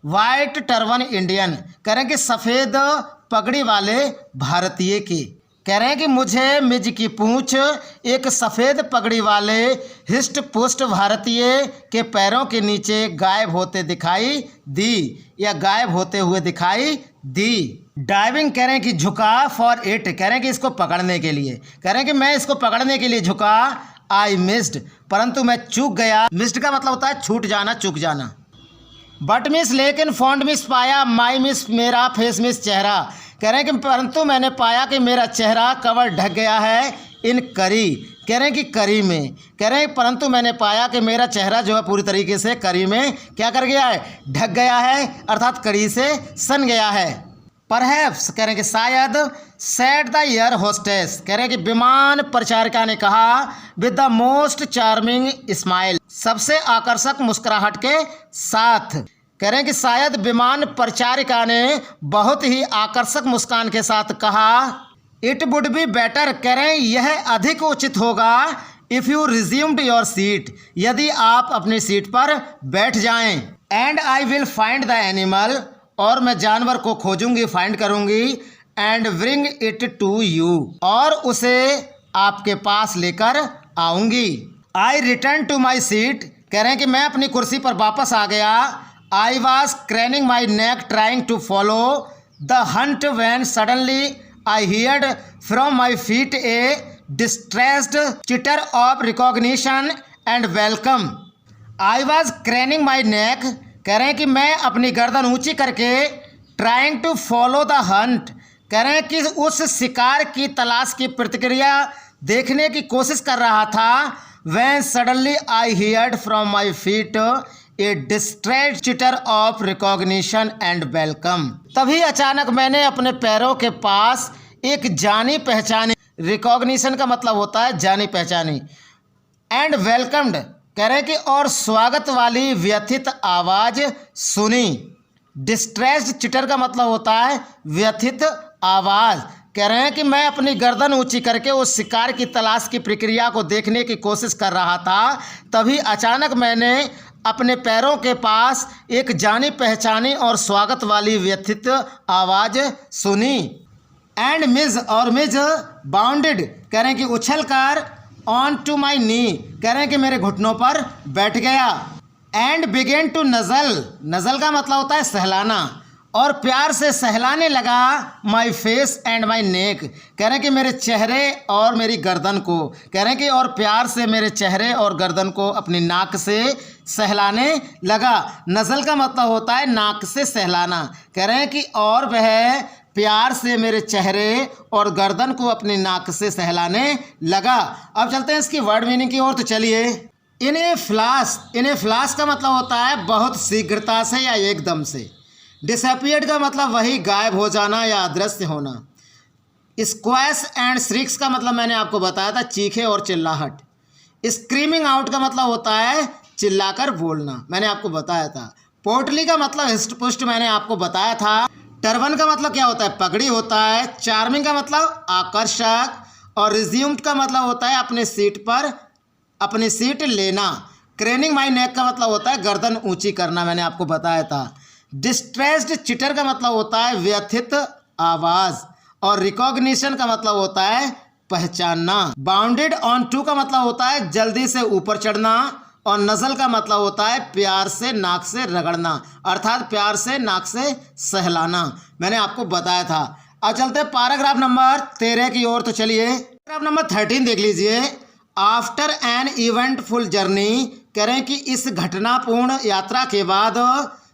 वाइट टर्बन इंडियन, कह रहे हैं कि सफ़ेद पगड़ी वाले भारतीय की। कह रहे हैं कि मुझे मिज की पूंछ एक सफ़ेद पगड़ी वाले हिस्ट पुष्ट भारतीय के पैरों के नीचे गायब होते दिखाई दी या गायब होते हुए दिखाई दी। डाइविंग, कह रहे हैं कि झुका। फॉर इट, कह रहे हैं कि इसको पकड़ने के लिए, कह रहे हैं कि मैं इसको पकड़ने के लिए झुका। आई मिस्ड, परंतु मैं चूक गया। मिस्ड का मतलब होता है छूट जाना, चूक जाना। बट मिस, लेकिन फॉन्ड मिस पाया। माई मिस, मेरा। फेस मिस, चेहरा, कह रहे हैं कि परंतु मैंने पाया कि मेरा चेहरा कवर ढक गया है। इन करी, कह रहे हैं कि करी में, कह रहे हैं परंतु मैंने पाया कि मेरा चेहरा जो है पूरी तरीके से करी में क्या कर गया है? ढक गया है, अर्थात कड़ी से सन गया है। परहैप्स, कह रहे हैं कि शायद। सेड द एयर होस्टेस, कह रहे हैं कि विमान परिचारिका ने कहा। With the most charming smile, सबसे आकर्षक मुस्कुराहट के साथ। कह रहे हैं कि शायद विमान परिचारिका ने बहुत ही आकर्षक मुस्कान के साथ कहा। इट वुड बी बेटर, कह रहे हैं यह अधिक उचित होगा। If you resumed your seat, यदि आप अपनी सीट पर बैठ जाएं। And I will find the animal, और मैं जानवर को खोजूंगी, फाइंड करूंगी। And bring it to you, और उसे आपके पास लेकर आऊंगी। I return to my seat, कह रहे हैं कि मैं अपनी कुर्सी पर वापस आ गया। I was craning my neck trying to follow the hunt when suddenly I heard from my feet a distressed chitter of recognition and welcome. I was craning my neck, कह रहे हैं कि मैं अपनी गर्दन ऊंची करके trying to follow the hunt, कह रहे हैं कि उस शिकार की तलाश की प्रतिक्रिया देखने की कोशिश कर रहा था। When suddenly I heard from my feet A distress cheater of recognition and welcome, तभी अचानक मैंने अपने पैरों के पास एक जानी पहचानी। रिकॉग्निशन का मतलब होता है जानी पहचानी। एंड वेलकम्ड, कह रहे हैं कि और स्वागत वाली व्यथित आवाज़ सुनी। डिस्ट्रेस्ड चिटर का मतलब होता है व्यथित आवाज़। कह रहे हैं कि मैं अपनी गर्दन ऊंची करके उस शिकार की तलाश की प्रक्रिया को देखने की कोशिश कर रहा था। तभी अचानक मैंने अपने पैरों के पास एक जानी पहचानी और स्वागत वाली व्यथित आवाज़ सुनी। एंड मिज, और मिज बाउंडेड, कह रहे हैं कि उछल कर। ऑन टू माई नी, कह रहे हैं कि मेरे घुटनों पर बैठ गया। And began to nuzzle, nuzzle का मतलब होता है सहलाना, और प्यार से सहलाने लगा। माई फेस एंड माई नेक, कह रहे हैं कि मेरे चेहरे और मेरी गर्दन को, कह रहे हैं कि और प्यार से मेरे चेहरे और गर्दन को अपनी नाक से सहलाने लगा। नज़ल का मतलब होता है नाक से सहलाना। कह रहे हैं कि और वह प्यार से मेरे चेहरे और गर्दन को अपनी नाक से सहलाने लगा। अब चलते हैं इसकी वर्ड मीनिंग की ओर। तो चलिए, इन a flash, in a flash का मतलब होता है बहुत शीघ्रता से या एकदम से। डिसअपियर्ड का मतलब वही गायब हो जाना या अदृश्य होना। स्क्वैश एंड श्रिक्स का मतलब मैंने आपको बताया था चीखे और चिल्लाहट। स्क्रीमिंग आउट का मतलब होता है चिल्लाकर बोलना, मैंने आपको बताया था। पोर्टली का मतलब हिस्ट पुष्ट, मैंने आपको बताया था। टर्बन का मतलब क्या होता है? पगड़ी होता है। चार्मिंग का मतलब आकर्षक, और रिज्यूम्ड का मतलब होता है अपने सीट पर अपनी सीट लेना। क्रेनिंग माई नेक का मतलब होता है गर्दन ऊंची करना, मैंने आपको बताया था। डिस्ट्रेस्ड चिटर का मतलब होता है व्यथित आवाज़, और रिकॉग्निशन का मतलब होता है पहचानना। बाउंडेड ऑन टू का मतलब होता है जल्दी से ऊपर चढ़ना, और नज़ल का मतलब होता है प्यार से नाक से रगड़ना, अर्थात प्यार से नाक से सहलाना। मैंने आपको बताया था। अब चलते हैं पैराग्राफ नंबर 13 की ओर। तो चलिए पैराग्राफ नंबर 13 देख लीजिए। आफ्टर एन इवेंटफुल जर्नी, करें कि इस घटनापूर्ण यात्रा के बाद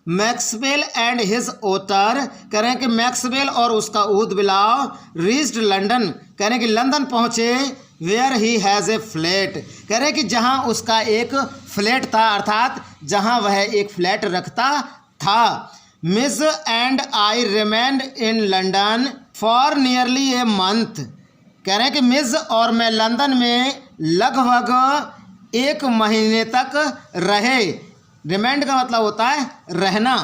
मैक्सवेल एंड हिज ओटर, करें कि मैक्सवेल और उसका ऊद बिलाव रीच्ड लंदन, करें कि लंदन पहुँचे, where he has a flat, करें कि जहाँ उसका एक फ्लैट था, अर्थात जहाँ वह एक फ्लैट रखता था। Miss and I remained in London for nearly a month, कह रहे हैं कि मिस और मैं लंदन में लगभग 1 महीने तक रहे। रिमेंड का मतलब होता है रहना।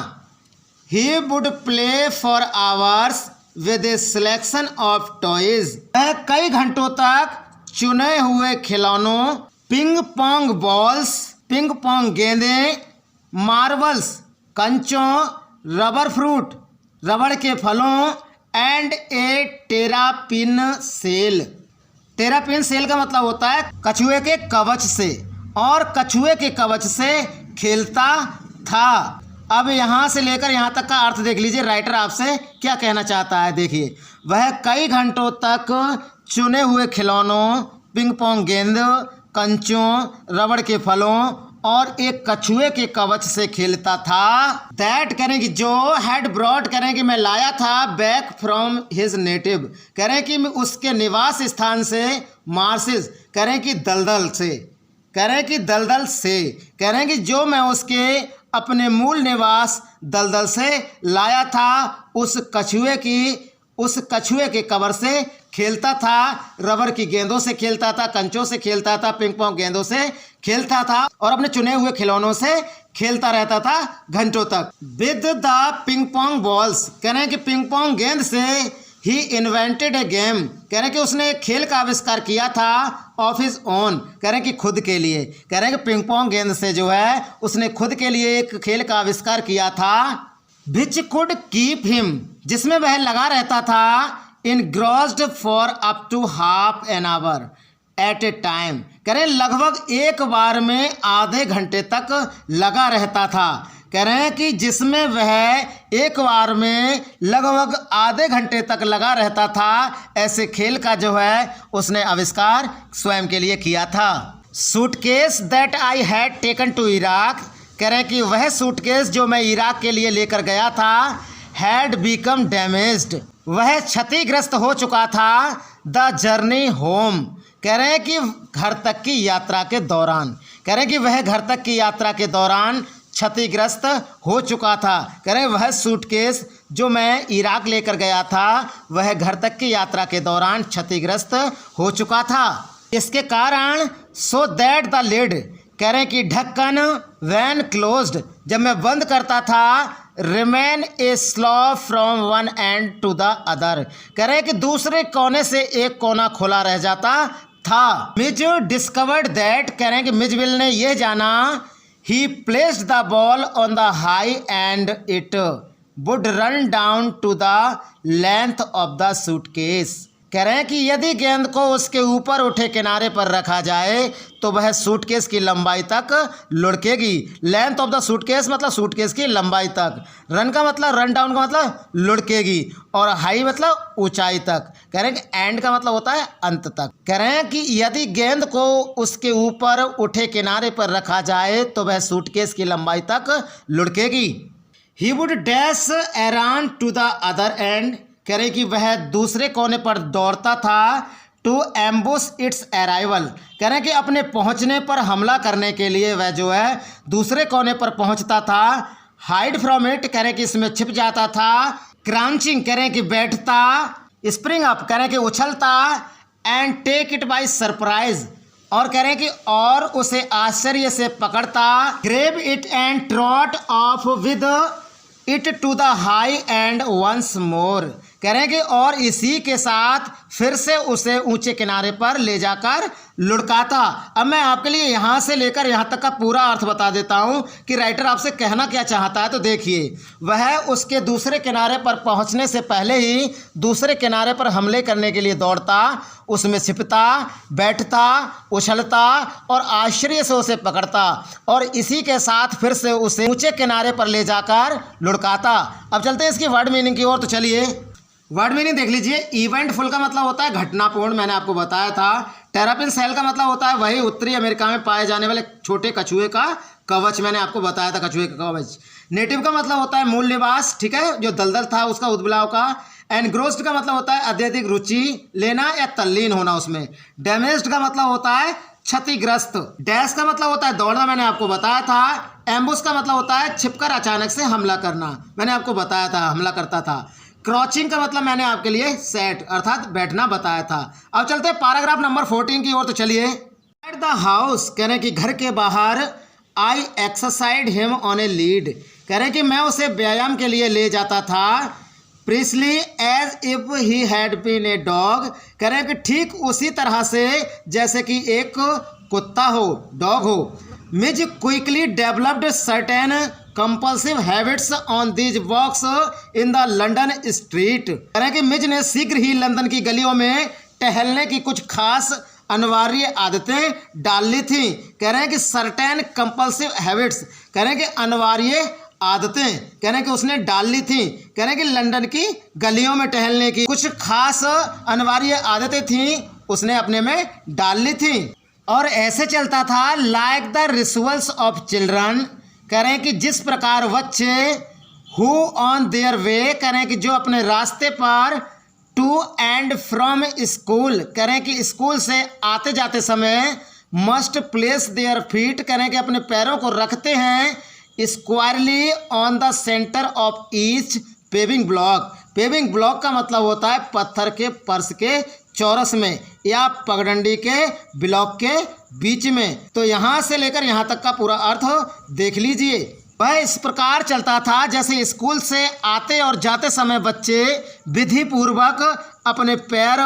He would play for hours with a selection of toys, कई घंटों तक चुने हुए खिलौनों, ping pong balls, ping pong गेंदे, मार्बल्स कंचों, रबर फ्रूट रबड़ के फलों, and a terrapin shell. Terrapin shell का मतलब होता है कछुए के कवच से, और कछुए के कवच से खेलता था। अब यहाँ से लेकर यहाँ तक का अर्थ देख लीजिए, राइटर आपसे क्या कहना चाहता है। देखिए, वह कई घंटों तक चुने हुए खिलौनों, पिंग पोंग गेंद, कंचों, रबड़ के फलों और एक कछुए के कवच से खेलता था। दैट करें कि जो, हैड ब्रॉट करें कि मैं लाया था, बैक फ्रॉम हिज नेटिव, करें कि उसके निवास स्थान से, मार्सेस करें कि दलदल से, करें कि दलदल से, करें कि जो मैं उसके अपने मूल निवास दलदल से लाया था, उस कछुए के कवर से खेलता था, रबर की गेंदों से खेलता था, कंचों से खेलता था, पिंग पोंग गेंदों से खेलता था, और अपने चुने हुए खिलौनों से खेलता रहता था घंटों तक। With the ping pong balls, कह रहे हैं कि पिंग पोंग गेंद से ही इन्वेंटेड ए गेम, कह रहे हैं कि उसने एक खेल का आविष्कार किया था, ऑफ हिज ओन, कह रहे हैं कि खुद के लिए, कह रहे हैं कि पिंग पोंग गेंद से जो है उसने खुद के लिए एक खेल का आविष्कार किया था। विच कुड कीप हिम, जिसमें वह लगा रहता था, engrossed for up to half an hour at a time, कह रहे हैं लगभग एक बार में आधे घंटे तक लगा रहता था, कह रहे हैं कि जिसमें वह एक बार में लगभग आधे घंटे तक लगा रहता था, ऐसे खेल का जो है उसने आविष्कार स्वयं के लिए किया था। Suitcase that I had taken to Iraq, कह रहे हैं कि वह सूटकेस जो मैं इराक के लिए लेकर गया था, हैड बिकम डैमेज्ड, वह क्षतिग्रस्त हो चुका था, द जर्नी होम, कह रहे हैं कि घर तक की यात्रा के दौरान, कह रहे हैं कि वह घर तक की यात्रा के दौरान क्षतिग्रस्त हो चुका था, कह रहे हैं वह सूटकेस जो मैं इराक लेकर गया था, वह घर तक की यात्रा के दौरान क्षतिग्रस्त हो चुका था। इसके कारण सो दैट द लिड, कह रहे हैं कि ढक्कन, वैन क्लोज्ड, जब मैं बंद करता था, remain a slope from one end to the other, कह रहे हैं कि दूसरे कोने से एक कोना खुला रह जाता था। मिज डिस्कवर्ड दैट, कह रहे हैं कि मिजविल ने यह जाना, ही placed the ball on the high and it would run down to the length of the suitcase, कह रहे हैं कि यदि गेंद को उसके ऊपर उठे किनारे पर रखा जाए तो वह सूटकेस की लंबाई तक लुढ़केगी। लेंथ ऑफ द सूटकेस मतलब सूटकेस की लंबाई तक, रन का मतलब, रन डाउन का मतलब लुढ़केगी, और हाई मतलब ऊंचाई तक, कह रहे हैं कि एंड का मतलब होता है अंत तक। कह रहे हैं कि यदि गेंद को उसके ऊपर उठे किनारे पर रखा जाए तो वह सूटकेस की लंबाई तक लुढ़केगी। He would dash around to the other end, कह रहे कि वह दूसरे कोने पर दौड़ता था, टू एम्बुश इट्स अराइवल, कह रहे कि अपने पहुंचने पर हमला करने के लिए वह जो है दूसरे कोने पर पहुंचता था। हाइड फ्रॉम इट, कह रहे कि इसमें छिप जाता था। क्राउचिंग, कह रहे कि बैठता। स्प्रिंग अप, कह रहे कि उछलता। And take it by surprise, और कह रहे कि और उसे आश्चर्य से पकड़ता। Grab it and trot off with it to the high end once more, कह रहे हैं कि और इसी के साथ फिर से उसे ऊंचे किनारे पर ले जाकर लुढ़काता। अब मैं आपके लिए यहाँ से लेकर यहाँ तक का पूरा अर्थ बता देता हूँ कि राइटर आपसे कहना क्या चाहता है। तो देखिए, वह उसके दूसरे किनारे पर पहुँचने से पहले ही दूसरे किनारे पर हमले करने के लिए दौड़ता, उसमें छिपता, बैठता, उछलता और आश्चर्य से उसे पकड़ता और इसी के साथ फिर से उसे ऊंचे किनारे पर ले जाकर लुढ़काता। अब चलते हैं इसकी वर्ड मीनिंग की ओर। तो चलिए वर्ड मीनिंग देख लीजिए। इवेंटफुल का मतलब होता है घटनापूर्ण, मैंने आपको बताया था। टेरापिन सेल का मतलब होता है वही उत्तरी अमेरिका में पाए जाने वाले छोटे कछुए का कवच, मैंने आपको बताया था कछुए का कवच। नेटिव का मतलब होता है मूल निवास, ठीक है, जो दलदल था उसका, उद्बलाव का। एनग्रोस्ड का मतलब होता है अत्यधिक रुचि लेना या तल्लीन होना उसमें। डैमेज्ड का मतलब होता है क्षतिग्रस्त। डैश का मतलब होता है दौड़ना, मैंने आपको बताया था। एम्बुश का मतलब होता है छिपकर अचानक से हमला करना, मैंने आपको बताया था, हमला करता था। क्रॉचिंग का मतलब मैंने आपके लिए सेट अर्थात बैठना बताया था। अब चलते हैं पैराग्राफ नंबर 14 की ओर। तो चलिए। एट द हाउस, कह रहे हैं कि घर के बाहर, I exercise him on a lead, कह रहे हैं कि मैं उसे व्यायाम के लिए ले जाता था। Precisely as if he had been a dog, कह रहे हैं कि ठीक उसी तरह से जैसे कि एक कुत्ता हो, डॉग हो। Mij quickly developed certain compulsive habits on these walks in the London street, कह रहे हैं कि मिज ने शीघ्र ही लंदन की गलियों में टहलने की कुछ खास अनिवार्य आदतें डाल ली थी। कह रहे हैं कि सर्टेन कंपल्सिव हैबिट्स, कह रहे हैं कि अनिवार्य आदतें, कह रहे हैं कि उसने डाल ली थी। कह रहे हैं कि लंदन की गलियों में टहलने की कुछ खास अनिवार्य आदतें थी, उसने अपने में डाल ली थी। और ऐसे चलता था like the rituals of children, कह रहे हैं कि जिस प्रकार बच्चे हु ऑन देयर वे, कह रहे हैं कि जो अपने रास्ते पर, टू एंड फ्रॉम स्कूल, कह रहे हैं कि स्कूल से आते जाते समय, मस्ट प्लेस देयर फीट, कह रहे हैं कि अपने पैरों को रखते हैं स्क्वायरली on the centre of each paving block. Paving block का मतलब होता है पत्थर के फर्श के चौरस में या पगडंडी के ब्लॉक के बीच में। तो यहाँ से लेकर यहाँ तक का पूरा अर्थ देख लीजिए। वह इस प्रकार चलता था जैसे स्कूल से आते और जाते समय बच्चे विधि पूर्वक अपने पैर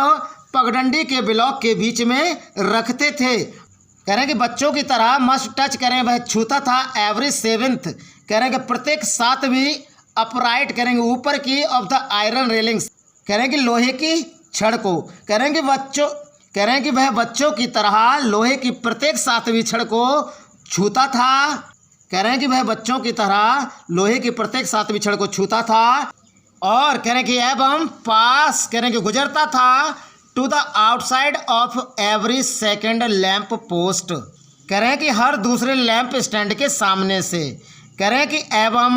पगडंडी के ब्लॉक के बीच में रखते थे। कह रहे हैं कि बच्चों की तरह मस्ट टच, करें वह छूता था एवरी सेवेंथ, कह रहे हैं कि प्रत्येक सातवीं अपराइट, करेंगे ऊपर की ऑफ द आयरन रेलिंग्स, कह रहे हैं कि लोहे की छड़ को, कह रहे हैं कि कह रहे हैं कि वह बच्चों की तरह लोहे की प्रत्येक सातवीं छड़ को छूता था। कह रहे हैं कि वह बच्चों की तरह लोहे की प्रत्येक सातवीं छड़ को छूता था। और कह रहे हैं कि एवं पास, कह रहे हैं कि गुजरता था to the outside of every second lamp post, कह रहे हैं कि हर दूसरे लैंप स्टैंड के सामने से, कह रहे हैं कि एवं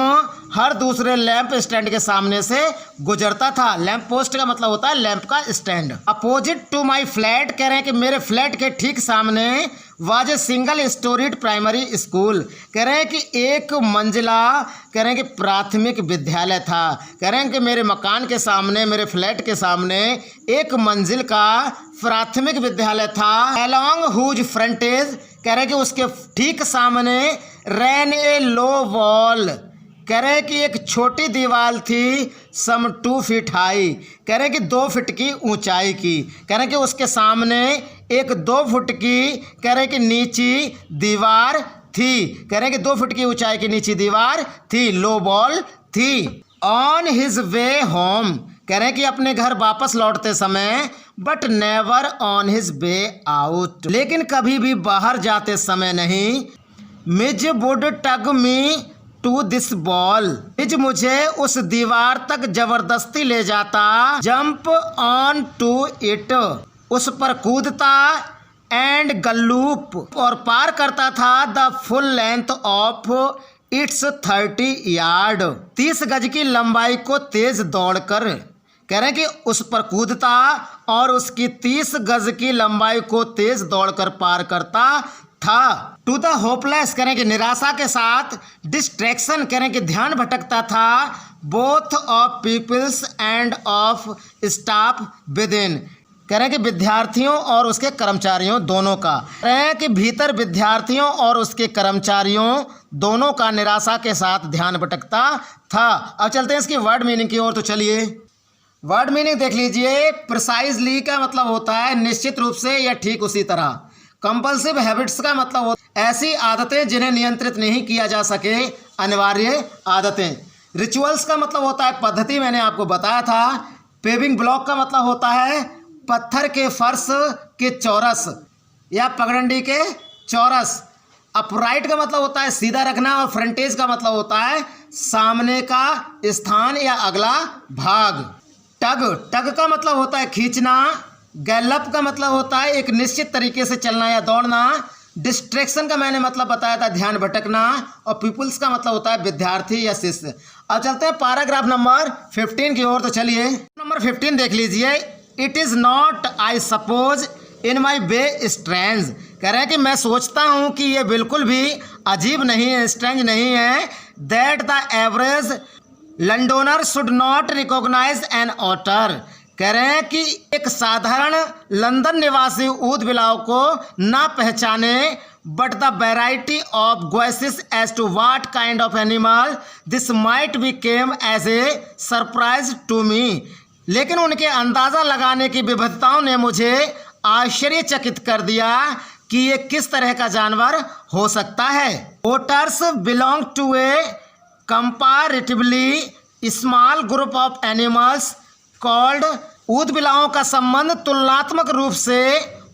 हर दूसरे लैंप स्टैंड के सामने से गुजरता था। लैंप पोस्ट का मतलब होता है लैंप का stand. Opposite to my flat, कह रहे हैं कि मेरे फ्लैट के ठीक सामने was a single storied primary school, कह रहे हैं कि एक मंजिला, कह रहे हैं कि प्राथमिक विद्यालय था। कह रहे हैं कि मेरे मकान के सामने, मेरे फ्लैट के सामने एक मंजिल का प्राथमिक विद्यालय था। अलॉन्ग हुज फ्रंटेज, कह रहे हैं कि उसके ठीक सामने रैन ए लो वॉल, कह रहे हैं कि एक छोटी दीवार थी सम 2 फीट हाई, कह रहे हैं कि 2 फीट की ऊंचाई की, कह रहे हैं कि उसके सामने एक 2 फुट की, कह रहे हैं कि नीची दीवार थी, कह रहे हैं कि 2 फुट की ऊंचाई की नीची दीवार थी, लो वॉल थी। ऑन हिज वे होम, कह रहे हैं कि अपने घर वापस लौटते समय, but never on his way out, लेकिन कभी भी बाहर जाते समय नहीं। Mij would tug me to this wall, Mij मुझे उस दीवार तक जबरदस्ती ले जाता। जंप ऑन टू इट, उस पर कूदता। एंड गल्लूप, और पार करता था the full length of its 30 yard, 30 गज की लंबाई को तेज दौड़कर, कह रहे हैं कि उस पर कूदता और उसकी 30 गज की लंबाई को तेज दौड़कर पार करता था। टू द होपलेस, कह रहे हैं कि निराशा के साथ। डिस्ट्रैक्शन, कह रहे हैं कि ध्यान भटकता था। Both of peoples and of staff within, कह रहे हैं कि विद्यार्थियों और उसके कर्मचारियों दोनों का, कह रहे हैं कि भीतर विद्यार्थियों और उसके कर्मचारियों दोनों का निराशा के साथ ध्यान भटकता था। अब चलते हैं इसकी वर्ड मीनिंग की ओर। तो चलिए, वर्ड मीनिंग देख लीजिए। प्रिसाइजली का मतलब होता है निश्चित रूप से या ठीक उसी तरह। कंपल्सिव हैबिट्स का मतलब होता है ऐसी आदतें जिन्हें नियंत्रित नहीं किया जा सके, अनिवार्य आदतें। रिचुअल्स का मतलब होता है पद्धति, मैंने आपको बताया था। पेविंग ब्लॉक का मतलब होता है पत्थर के फर्श के चौरस या पगडंडी के चौरस। अपराइट का मतलब होता है सीधा रखना, और फ्रंटेज का मतलब होता है सामने का स्थान या अगला भाग। टग, टग का मतलब होता है खींचना। गैलप का मतलब होता है एक निश्चित तरीके से चलना या दौड़ना। डिस्ट्रैक्शन का मैंने मतलब बताया था ध्यान भटकना। और पीपुल्स का मतलब होता है विद्यार्थी या शिष्य। अब चलते हैं पैराग्राफ नंबर 15 की ओर। तो चलिए नंबर 15 देख लीजिए। It is not I suppose in my way strange. कह रहे हैं कि मैं सोचता हूँ कि ये बिल्कुल भी अजीब नहीं है, स्ट्रेंज नहीं है। That the average Londoner should not recognise an otter. कह रहे हैं कि एक साधारण लंदन निवासी ऊद बिलाव को ना पहचाने, but the variety of guesses as to what kind of animal this might be came as a surprise to me. लेकिन उनके अंदाज़ा लगाने की विविधताओं ने मुझे आश्चर्यचकित कर दिया कि ये किस तरह का जानवर हो सकता है। Otters belong to a comparatively small group of animals called. ऊद बिलाओं का संबंध तुलनात्मक रूप से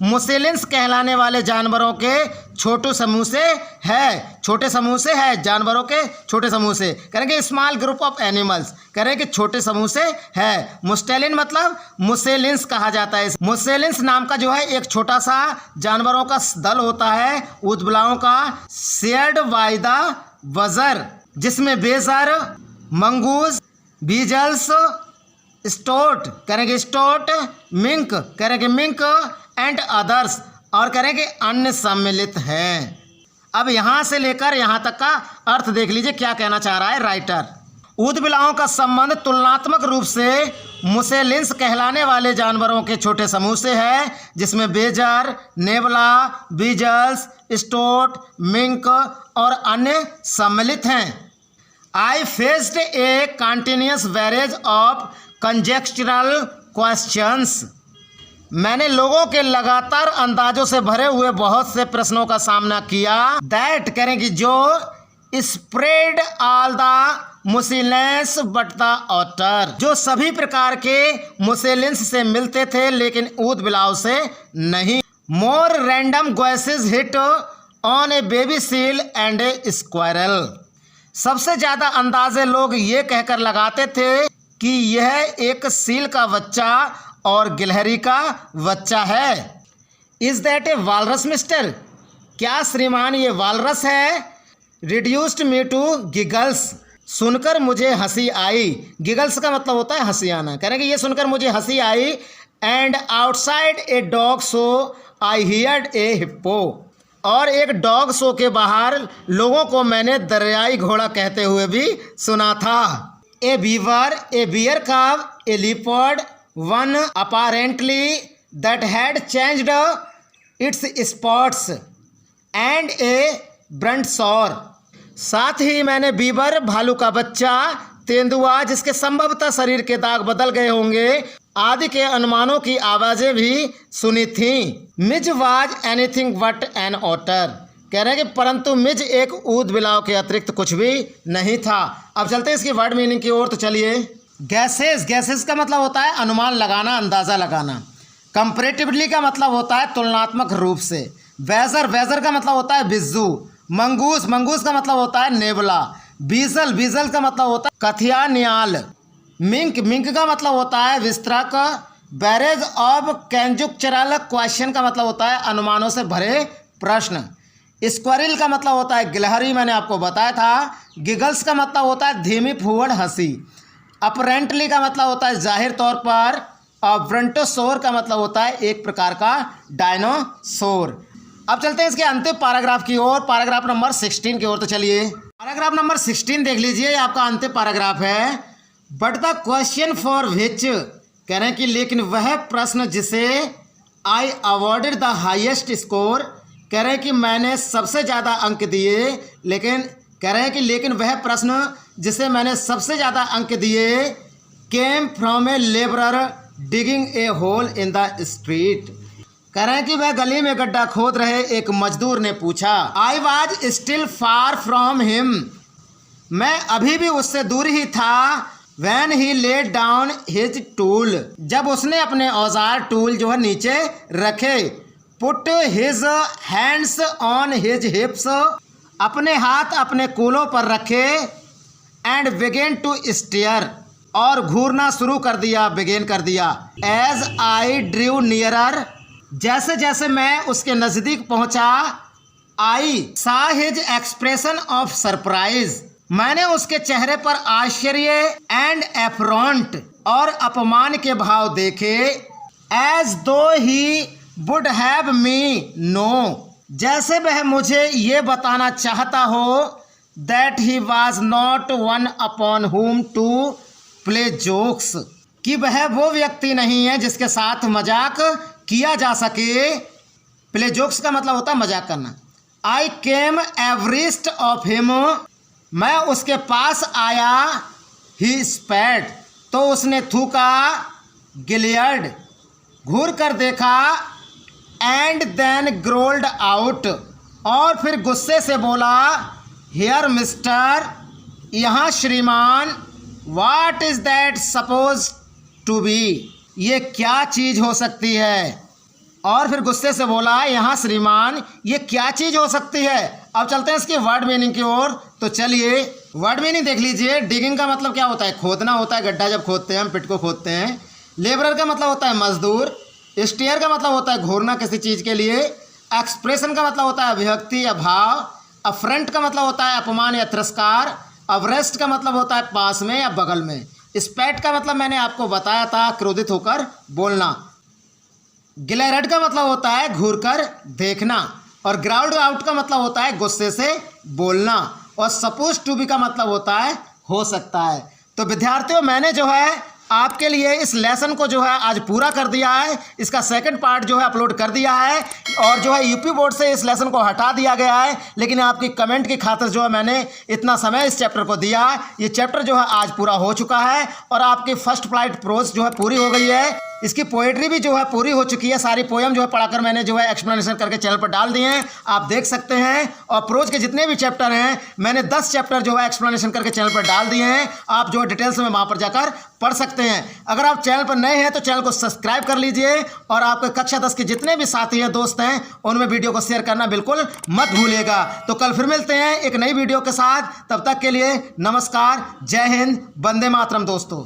मुसेलिन्स कहलाने वाले जानवरों के छोटे समूह से है। छोटे समूह से है, जानवरों के छोटे समूह से। करेंगे स्मॉल ग्रुप ऑफ एनिमल्स, करेंगे छोटे समूह से है। मुस्टेलिन मतलब मुसेलिन्स कहा जाता है। मुसेलिन्स नाम का जो है एक छोटा सा जानवरों का दल होता है ऊद बिलाओं का, शेयर्ड बाय द वजर, जिसमें बेजर, मंगूज, बीजल्स, स्टोट करेंगे स्टोट, मिंक करेंगे मिंक एंड अदर्स, और करेंगे अन्य सम्मिलित हैं। अब यहाँ से लेकर यहाँ तक का अर्थ देख लीजिए क्या कहना चाह रहा है राइटर। ऊद बिलाओं का संबंध तुलनात्मक रूप से मुसेलिन्स कहलाने वाले जानवरों के छोटे समूह से है, जिसमें बेजर, नेवला, बीजल्स, स्टोट, मिंक और अन्य सम्मिलित हैं। I faced a continuous barrage of conjectural questions. मैंने लोगों के लगातार अंदाजों से भरे हुए बहुत से प्रश्नों का सामना किया। That करेंगे जो spread all the मुसेलिन्स but the otter, जो सभी प्रकार के मुसेलिन्स से मिलते थे लेकिन ऊद बिलाव से नहीं। More random guesses hit on a baby seal and a squirrel. सबसे ज़्यादा अंदाजे लोग ये कहकर लगाते थे कि यह एक सील का बच्चा और गिलहरी का बच्चा है। Is that a walrus mister? क्या श्रीमान ये वालरस है? Reduced me to giggles. सुनकर मुझे हंसी आई। गिगल्स का मतलब होता है हंसी आना। करेंगे ये सुनकर मुझे हंसी आई। And outside a dog show I heard a hippo. और एक डॉग शो के बाहर लोगों को मैंने दरियाई घोड़ा कहते हुए भी सुना था। ए beaver, a bear cub, a leopard, one apparently that had changed its spots and a brontosaurus. साथ ही मैंने बीवर, भालू का बच्चा, तेंदुआ जिसके संभवतः शरीर के दाग बदल गए होंगे आदि के अनुमानों की आवाज़ें भी सुनी थीं। Mij was anything but an otter. कह रहे हैं कि परंतु मिज एक ऊद बिलाव के अतिरिक्त कुछ भी नहीं था। अब चलते हैं इसकी वर्ड मीनिंग की ओर। तो चलिए गैसेस, गैसेस का मतलब होता है अनुमान लगाना, अंदाज़ा लगाना। कंपैरेटिवली का मतलब होता है तुलनात्मक रूप से। वेजर, वेजर का मतलब होता है बिज्जू। मंगूस, मंगूस का मतलब होता है नेवला। बीजल, बीजल का मतलब होता है कथिया नियाल। मिंक, मिंक का मतलब होता है विस्तरक। बैरेज ऑफ कंजक्चरल क्वेश्चन का मतलब होता है अनुमानों से भरे प्रश्न। स्क्वायरल का मतलब होता है गिलहरी, मैंने आपको बताया था। गिगल्स का मतलब होता है धीमी फूहड़ हंसी। अपरेंटली का मतलब होता है जाहिर तौर पर। और ब्रंटोसोर का मतलब होता है एक प्रकार का डायनासोर। अब चलते हैं इसके अंतिम पैराग्राफ की ओर, पैराग्राफ नंबर 16 की ओर। तो चलिए पैराग्राफ नंबर 16 देख लीजिए, ये आपका अंतिम पैराग्राफ है। But the question for which, कह रहे हैं कि लेकिन वह प्रश्न जिसे आई अवॉर्डेड द हाईएस्ट स्कोर, कह रहे हैं कि मैंने सबसे ज़्यादा अंक दिए। लेकिन कह रहे हैं कि लेकिन वह प्रश्न जिसे मैंने सबसे ज़्यादा अंक दिए came from a labourer digging a hole in the street. कह रहे हैं कि वह गली में गड्ढा खोद रहे एक मजदूर ने पूछा। I was still far from him, मैं अभी भी उससे दूर ही था। When he laid down his tool, जब उसने अपने औजार टूल जो है नीचे रखे। Put his hands on his हिप्स, अपने हाथ अपने कूलों पर रखे। एंड बिगेन टू स्टेयर, और घूरना शुरू कर दिया, बिगेन कर दिया। एज आई ड्रीव नियरर, जैसे जैसे मैं उसके नज़दीक पहुंचा। आई सा हिज एक्सप्रेशन ऑफ सरप्राइज, मैंने उसके चेहरे पर आश्चर्य एंड एफ्रॉन्ट और अपमान के भाव देखे। As though he would have me know, जैसे वह मुझे ये बताना चाहता हो that he was not one upon whom to play jokes, कि वह वो व्यक्ति नहीं है जिसके साथ मजाक किया जा सके। प्ले जोक्स का मतलब होता है मजाक करना। आई केम एवरेस्ट ऑफ हिम, मैं उसके पास आया। ही स्पैट, तो उसने थूका। गिलियर्ड, घूर कर देखा। एंड देन ग्रोल्ड आउट, और फिर गुस्से से बोला। हियर मिस्टर, यहाँ श्रीमान। What is that suppose to be, ये क्या चीज़ हो सकती है। और फिर गुस्से से बोला, यहाँ श्रीमान ये क्या चीज़ हो सकती है। अब चलते हैं इसकी वर्ड मीनिंग की ओर। तो चलिए वर्ड मीनिंग देख लीजिए। डिगिंग का मतलब क्या होता है, खोदना होता है, गड्ढा जब खोदते हैं हम पिट को खोदते हैं। लेबरर का मतलब होता है मजदूर। स्टेयर का मतलब होता है घूरना किसी चीज़ के लिए। एक्सप्रेशन का मतलब होता है अभिव्यक्ति या भाव। अफ्रंट का मतलब होता है अपमान या तिरस्कार। अवरेस्ट का मतलब होता है पास में या बगल में। स्पैट का मतलब मैंने आपको बताया था, क्रोधित होकर बोलना। गिलरेड का मतलब होता है घूर कर देखना। और ग्राउंड आउट का मतलब होता है गुस्से से बोलना। और सपोज टू बी का मतलब होता है हो सकता है। तो विद्यार्थियों, मैंने जो है आपके लिए इस लेसन को जो है आज पूरा कर दिया है। इसका सेकंड पार्ट जो है अपलोड कर दिया है। और जो है यूपी बोर्ड से इस लेसन को हटा दिया गया है, लेकिन आपकी कमेंट की खातिर जो है मैंने इतना समय इस चैप्टर को दिया है। ये चैप्टर जो है आज पूरा हो चुका है और आपकी फर्स्ट फ्लाइट प्रोज जो है पूरी हो गई है। इसकी पोएट्री भी जो है पूरी हो चुकी है। सारी पोएम जो है पढ़ाकर मैंने जो है एक्सप्लेनेशन करके चैनल पर डाल दिए हैं, आप देख सकते हैं। और प्रोज के जितने भी चैप्टर हैं मैंने 10 चैप्टर जो है एक्सप्लेनेशन करके चैनल पर डाल दिए हैं। आप जो है डिटेल्स में वहाँ पर जाकर पढ़ सकते हैं। अगर आप चैनल पर नए हैं तो चैनल को सब्सक्राइब कर लीजिए। और आपके कक्षा 10 के जितने भी साथी हैं, दोस्त हैं, उनमें वीडियो को शेयर करना बिल्कुल मत भूलिएगा। तो कल फिर मिलते हैं एक नई वीडियो के साथ। तब तक के लिए नमस्कार, जय हिंद, वंदे मातरम दोस्तों।